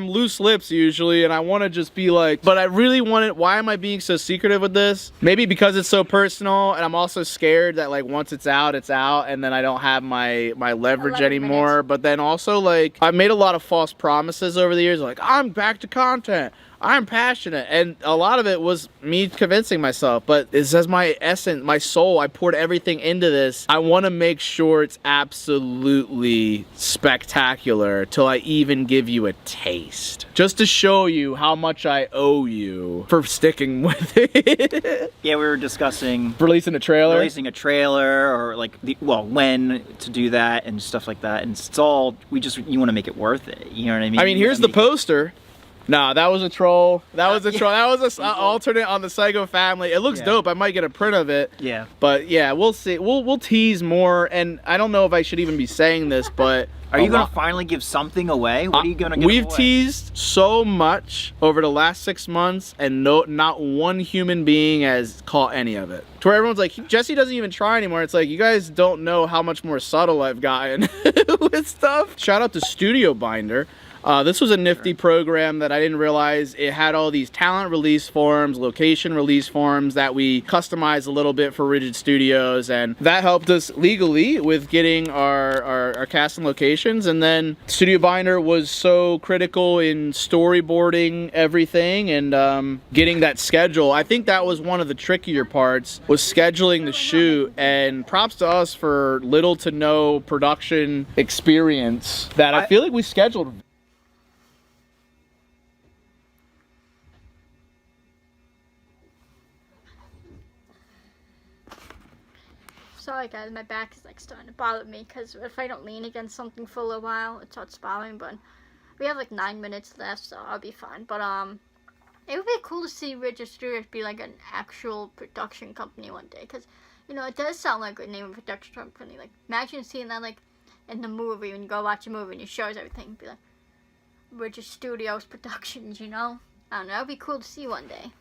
loose lips usually, and I want to just be like, but I really want it. Why am I being so secretive with this? Maybe because it's so personal, and I'm also scared that like once it's out, and then I don't have my leverage anymore. But then also like I've made a lot of false promises over the years, like I'm back to content. I'm passionate, and a lot of it was me convincing myself, but it says my essence, my soul, I poured everything into this. I want to make sure it's absolutely spectacular till I even give you a taste, just to show you how much I owe you for sticking with it. Yeah, we were discussing releasing a trailer, or like when to do that and stuff like that, and it's all you want to make it worth it. You know what I mean? I mean, here's the poster. Nah, that was a troll. That was a troll. That was an alternate on the Psycho Family. It looks dope. I might get a print of it. Yeah. But yeah, we'll see. We'll tease more, and I don't know if I should even be saying this, but are you gonna finally give something away? What are you gonna give away? We've teased so much over the last 6 months, and not one human being has caught any of it. To where everyone's like, Jesse doesn't even try anymore. It's like, you guys don't know how much more subtle I've gotten with stuff. Shout out to Studio Binder. This was a nifty program that I didn't realize it had all these talent release forms, location release forms that we customized a little bit for Rigid Studios, and that helped us legally with getting our cast and locations. And then Studio Binder was so critical in storyboarding everything and getting that schedule. I think that was one of the trickier parts, was scheduling the shoot, and props to us for little to no production experience that I feel like we scheduled. Sorry guys, my back is like starting to bother me because if I don't lean against something for a little while, it starts bothering. But we have like 9 minutes left, so I'll be fine. But It would be cool to see Rigid Studios be like an actual production company one day, because, you know, it does sound like a name of a production company. Like, imagine seeing that, like, in the movie, when you go watch a movie and it shows everything, be like, Rigid Studios Productions, you know? I don't know, that would be cool to see one day.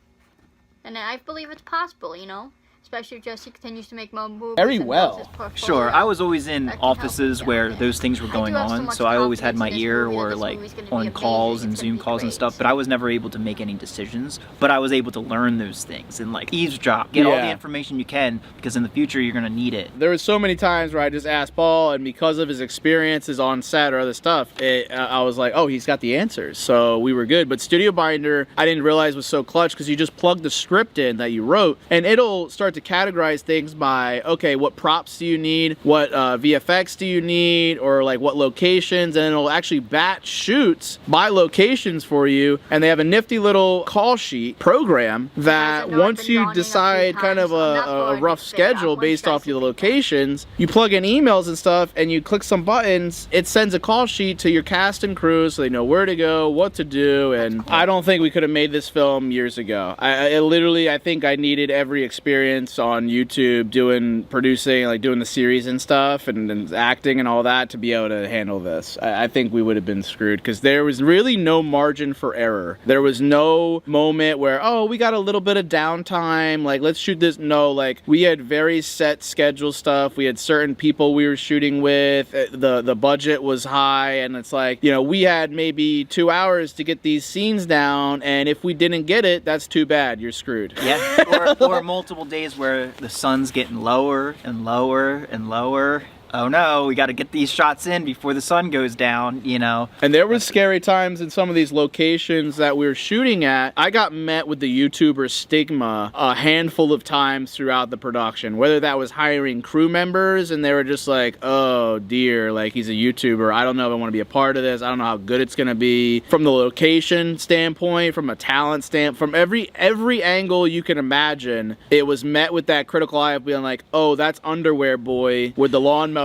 And I believe it's possible, you know? Especially if Jesse continues to make more movies. Very and well. builds his portfolio. Sure, I was always in That can help offices me where down those things were I going do have so on, much so I always had confidence my in this ear movie that or this like movie's gonna be on amazing. calls and It's gonna Zoom be calls and great. stuff, but I was never able to make any decisions. But I was able to learn those things and like eavesdrop, get all the Yeah. information you can, because in the future you're gonna need it. There was so many times where I just asked Paul, and because of his experiences on set or other stuff, I was like, oh, he's got the answers. So we were good. But Studio Binder, I didn't realize was so clutch, because you just plug the script in that you wrote, and it'll start to categorize things by, okay, what props do you need? What VFX do you need? Or like what locations? And it'll actually batch shoots by locations for you. And they have a nifty little call sheet program that Guys, I know I've once been you yawning a few decide kind of times. I'm not a bored, rough it's been schedule once based guys off see your people. locations, you plug in emails and stuff and you click some buttons, it sends a call sheet to your cast and crew so they know where to go, what to do. And I don't think we could have made this film years ago. I think I needed every experience on YouTube producing, like doing the series and stuff and acting and all that to be able to handle this. I think we would have been screwed, because there was really no margin for error. There was no moment where, oh, we got a little bit of downtime, like let's shoot this. No, like we had very set schedule stuff. We had certain people we were shooting with. The budget was high, and it's like, you know, we had maybe 2 hours to get these scenes down, and if we didn't get it, that's too bad. You're screwed. Yeah, or multiple days where the sun's getting lower and lower and lower. Oh no, we got to get these shots in before the sun goes down, you know. And there was scary times in some of these locations that we were shooting at. I got met with the YouTuber stigma a handful of times throughout the production, whether that was hiring crew members and they were just like, oh dear, like he's a YouTuber. I don't know if I want to be a part of this. I don't know how good it's going to be. From the location standpoint, from a talent standpoint, from every angle you can imagine, it was met with that critical eye of being like, oh, that's Underwear Boy with the lawnmowers,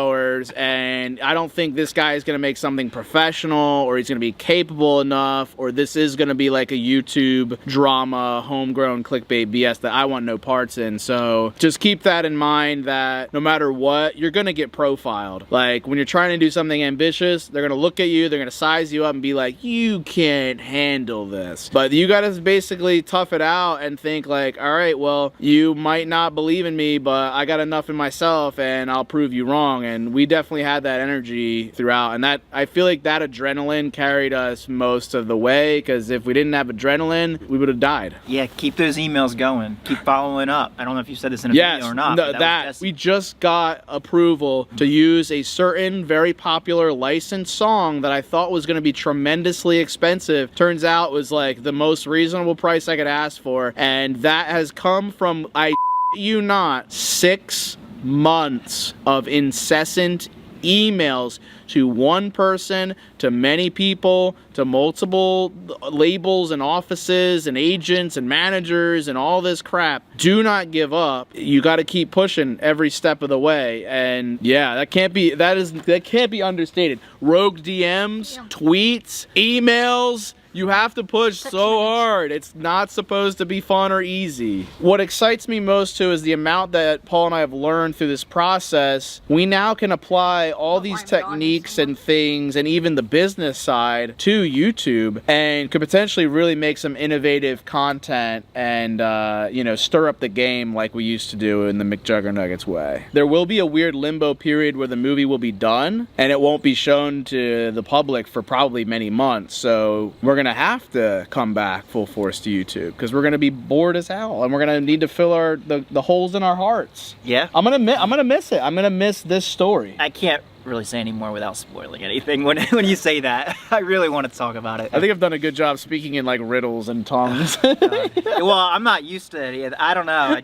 and I don't think this guy is going to make something professional, or he's going to be capable enough, or this is going to be like a YouTube drama, homegrown clickbait BS that I want no parts in. So just keep that in mind, that no matter what, you're going to get profiled. Like when you're trying to do something ambitious, they're going to look at you, they're going to size you up and be like, you can't handle this. But you got to basically tough it out and think like, all right, well, you might not believe in me, but I got enough in myself and I'll prove you wrong. And we definitely had that energy throughout, and that I feel like that adrenaline carried us most of the way, because if we didn't have adrenaline, we would have died. Yeah, keep those emails going. Keep following up. I don't know if you said this in a video or not. No, but that was we just got approval to use a certain very popular licensed song that I thought was going to be tremendously expensive. Turns out it was like the most reasonable price I could ask for, and that has come from, I you not, 6 months of incessant emails to one person, to many people, to multiple labels and offices and agents and managers and all this crap. Do not give up. You got to keep pushing every step of the way. And yeah, that can't be understated. Rogue DMs, tweets, emails. You have to push so hard. It's not supposed to be fun or easy. What excites me most too is the amount that Paul and I have learned through this process. We now can apply all these techniques and things, and even the business side, to YouTube, and could potentially really make some innovative content and you know, stir up the game like we used to do in the McJuggernuggets way. There will be a weird limbo period where the movie will be done and it won't be shown to the public for probably many months. So we're gonna have to come back full force to YouTube, because we're gonna be bored as hell, and we're gonna need to fill the holes in our hearts. Yeah. I'm gonna miss it. I'm gonna miss this story. I can't really say anymore without spoiling anything when you say that. I really want to talk about it. I think I've done a good job speaking in like riddles and tongues. Well, I'm not used to it yet. I don't know.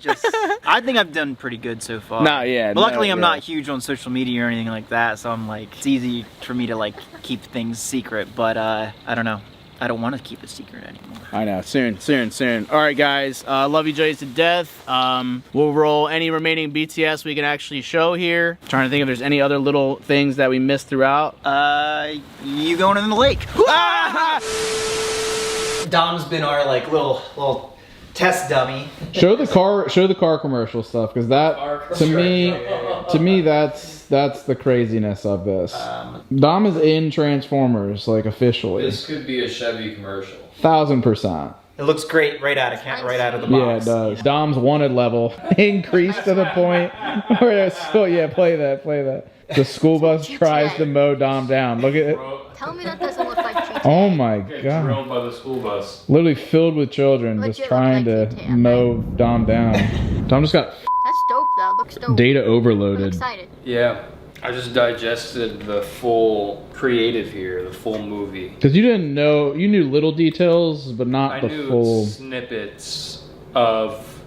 I think I've done pretty good so far. No, yeah. But luckily I'm not huge on social media or anything like that, so I'm like, it's easy for me to like keep things secret, but I don't know. I don't want to keep it secret anymore. I know. Soon. All right, guys. Love you, Jays, to death. We'll roll any remaining BTS we can actually show here. Trying to think if there's any other little things that we missed throughout. You going in the lake. Dom's been our like little test dummy. Show the car commercial stuff, because that to me that's the craziness of this. Dom is in Transformers, like, officially. This could be a Chevy commercial. 1000%. It looks great right out of the box. Yeah, it does. Dom's wanted level increased to the point where play that. The school bus tries to mow Dom down. Look at it. Tell me that doesn't look like GTA. Oh my Get god. drilled by the school bus. Literally filled with children just trying to mow Dom down. Dom just got That's dope though. Looks dope. data I'm overloaded. excited. Yeah, I just digested the full creative here, the full movie. Because you didn't know, you knew little details, but not I the knew full. snippets of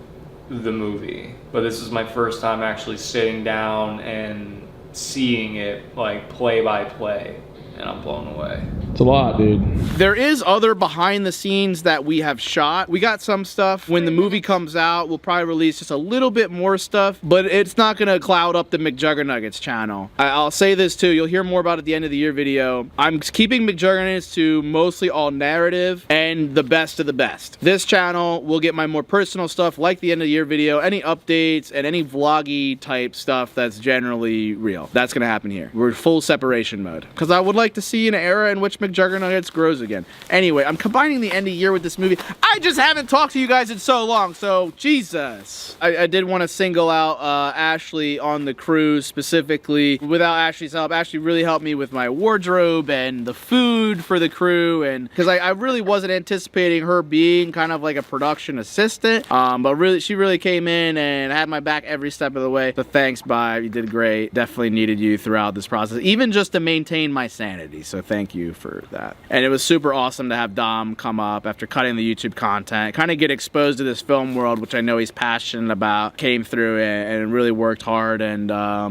the movie, but this is my first time actually sitting down and seeing it like play by play, and I'm blown away. It's a lot, dude. There is other behind the scenes that we have shot. We got some stuff. When the movie comes out, we'll probably release just a little bit more stuff, but it's not gonna cloud up the McJuggernuggets channel. I'll say this too, you'll hear more about it at the end of the year video. I'm keeping McJuggernuggets to mostly all narrative and the best of the best. This channel will get my more personal stuff, like the end of the year video, any updates, and any vloggy type stuff that's generally real. That's gonna happen here. We're full separation mode. Because I would like to see an era in which McJuggernuggets grows again. Anyway, I'm combining the end of year with this movie. I just haven't talked to you guys in so long, so Jesus. I did want to single out Ashley on the cruise specifically. Without Ashley's help, Ashley really helped me with my wardrobe and the food for the crew, and because I really wasn't anticipating her being kind of like a production assistant, but really she really came in and had my back every step of the way. So thanks, bye. You did great. Definitely needed you throughout this process, even just to maintain my sanity. So thank you for that. And it was super awesome to have Dom come up after cutting the YouTube content, kind of get exposed to this film world, which I know he's passionate about. Came through and really worked hard, and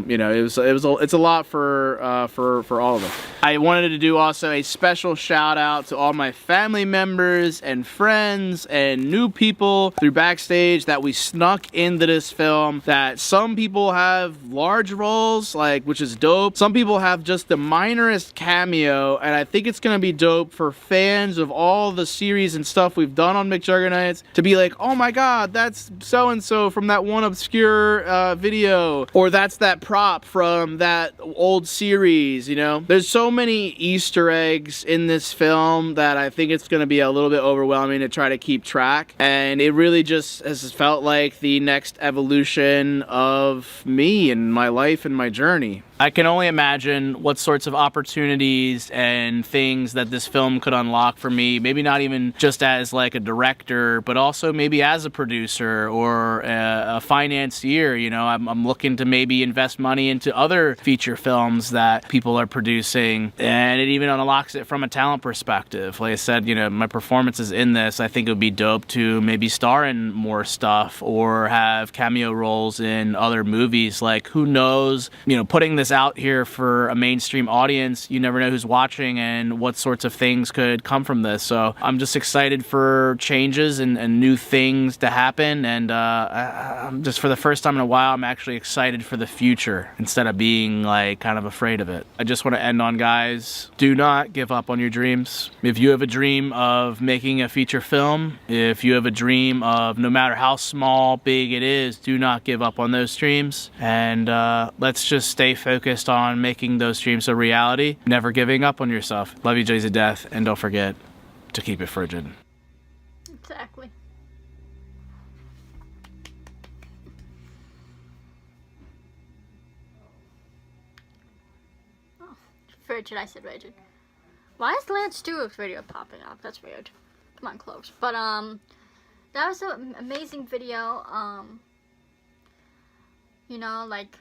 you know, it's a lot for all of us. I wanted to do also a special shout out to all my family members and friends and new people through backstage that we snuck into this film. That some people have large roles, like, which is dope. Some people have just the minorest cameo, and I think it's gonna be dope for fans of all the series and stuff we've done on McJuggernuggets to be like, oh my god, that's so-and-so from that one obscure video, or that's that prop from that old series, you know? There's so many Easter eggs in this film that I think it's gonna be a little bit overwhelming to try to keep track, and it really just has felt like the next evolution of me and my life and my journey. I can only imagine what sorts of opportunities and things that this film could unlock for me, maybe not even just as like a director, but also maybe as a producer or a financier. You know, I'm looking to maybe invest money into other feature films that people are producing, and it even unlocks it from a talent perspective. Like I said, you know, my performances in this, I think it would be dope to maybe star in more stuff or have cameo roles in other movies. Like, who knows, you know, putting this out here for a mainstream audience, you never know who's watching and what sorts of things could come from this. So I'm just excited for changes and new things to happen, and I'm just, for the first time in a while, I'm actually excited for the future instead of being like kind of afraid of it. I just want to end on, guys, do not give up on your dreams. If you have a dream of making a feature film, if you have a dream of, no matter how small, big it is, do not give up on those dreams, and let's just stay focused on making those dreams a reality, never giving up on yourself. Love you, J's to death, and don't forget to keep it frigid. Exactly. Oh, frigid, I said rigid. Why is Lance Stewart's video popping up? That's weird. Come on, close. But that was an amazing video. You know, like,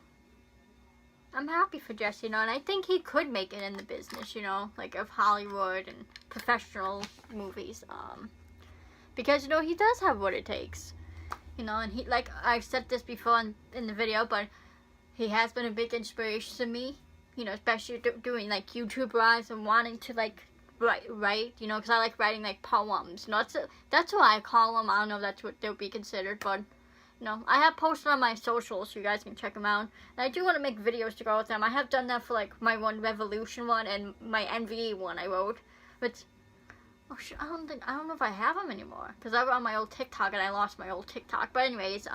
I'm happy for Jesse, you know, and I think he could make it in the business, you know, like, of Hollywood and professional movies, because, you know, he does have what it takes, you know, and he, like, I've said this before in the video, but he has been a big inspiration to me, you know, especially doing, like, YouTube lives and wanting to, like, write, you know, because I like writing, like, poems, you know, that's what I call them. I don't know if that's what they'll be considered, but no, I have posted on my socials, so you guys can check them out. And I do want to make videos to go with them. I have done that for, like, my one Revolution one and my NVE one I wrote. But Oh, I don't know if I have him anymore. Because I was on my old TikTok and I lost my old TikTok. But anyways,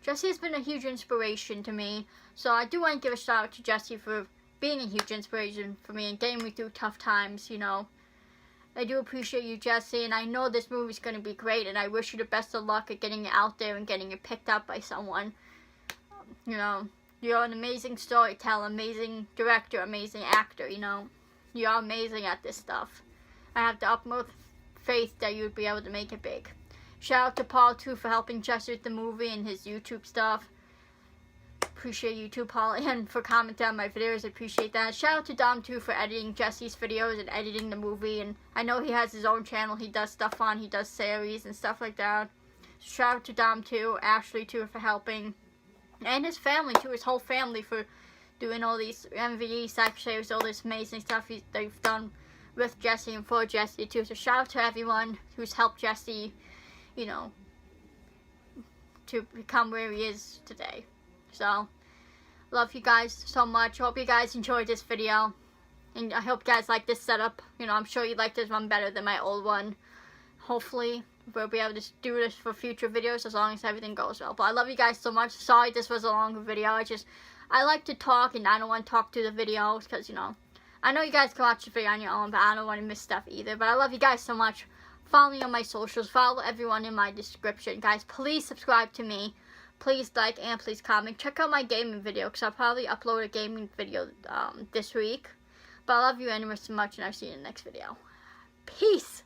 Jesse has been a huge inspiration to me. So I do want to give a shout out to Jesse for being a huge inspiration for me and getting me through tough times, you know. I do appreciate you, Jesse, and I know this movie's going to be great, and I wish you the best of luck at getting it out there and getting it picked up by someone. You know, you're an amazing storyteller, amazing director, amazing actor, you know. You're amazing at this stuff. I have the utmost faith that you'd be able to make it big. Shout out to Paul, too, for helping Jesse with the movie and his YouTube stuff. Appreciate you too, Paul, and for commenting on my videos. I appreciate that. Shout out to Dom too for editing Jesse's videos and editing the movie. And I know he has his own channel he does stuff on. He does series and stuff like that. Shout out to Dom too, Ashley too for helping, and his family too, his whole family for doing all these MVE side series, all this amazing stuff they've done with Jesse and for Jesse too. So shout out to everyone who's helped Jesse, you know, to become where he is today. So, love you guys so much. Hope you guys enjoyed this video. And I hope you guys like this setup. You know, I'm sure you like this one better than my old one. Hopefully, we'll be able to do this for future videos as long as everything goes well. But I love you guys so much. Sorry this was a longer video. I like to talk and I don't want to talk through the videos because, you know, I know you guys can watch the video on your own, but I don't want to miss stuff either. But I love you guys so much. Follow me on my socials. Follow everyone in my description. Guys, please subscribe to me. Please like and please comment. Check out my gaming video because I'll probably upload a gaming video this week. But I love you anyway so much and I'll see you in the next video. Peace!